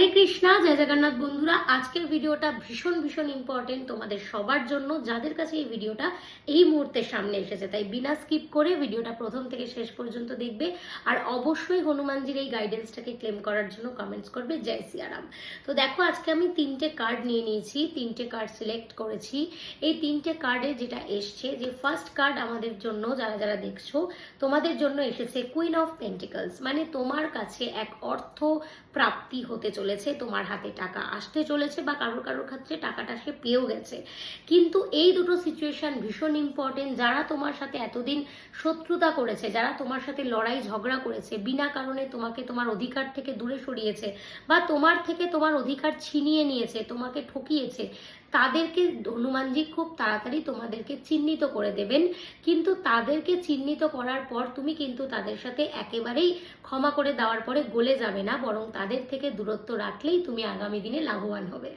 হরে কৃষ্ণা, জয় জগন্নাথ। বন্ধুরা, আজকের ভিডিওটা ভীষণ ভীষণ ইম্পর্টেন্ট তোমাদের সবার জন্য, যাদের কাছে এই ভিডিওটা এই মুহূর্তে সামনে এসেছে। তাই বিনা স্কিপ করে ভিডিওটা প্রথম থেকে শেষ পর্যন্ত দেখবে। আর অবশ্যই হনুমানজির এই গাইডেন্সটাকে ক্লেম করার জন্য কমেন্টস করবে জয় সিয়ারাম। তো দেখো, আজকে আমি 3টে কার্ড নিয়ে নিয়েছি, 3টে কার্ড সিলেক্ট করেছি। এই 3টে কার্ডে যেটা এসছে, যে ফার্স্ট কার্ড আমাদের জন্য, যারা যারা দেখছো তোমাদের জন্য এসেছে কুইন অফ পেন্টিকলস। মানে তোমার কাছে এক অর্থ প্রাপ্তি হতে চলেছে, তোমার হাতে টাকা আসতে চলেছে, বা কারোর কারোর ক্ষেত্রে টাকাটা সে পেয়েও গেছে। কিন্তু এই দুটো সিচুয়েশন ভীষণ ইম্পর্টেন্ট। যারা তোমার সাথে এতদিন শত্রুতা করেছে, যারা তোমার সাথে লড়াই ঝগড়া করেছে, বিনা কারণে তোমাকে তোমার অধিকার থেকে দূরে সরিয়েছে, বা তোমার থেকে তোমার অধিকার ছিনিয়ে নিয়েছে, তোমাকে ঠকিয়েছে, তাদেরকে হনুমানজি খুব তাড়াতাড়ি তোমাদেরকে চিহ্নিত করে দেবেন। কিন্তু তাদেরকে চিহ্নিত করার পর তুমি কিন্তু তাদের সাথে একেবারেই ক্ষমা করে দেওয়ার পরে গলে যাবে না, বরং তাদের থেকে দূরত্ব রাখলেই তুমি আগামী দিনে লাভবান হবে।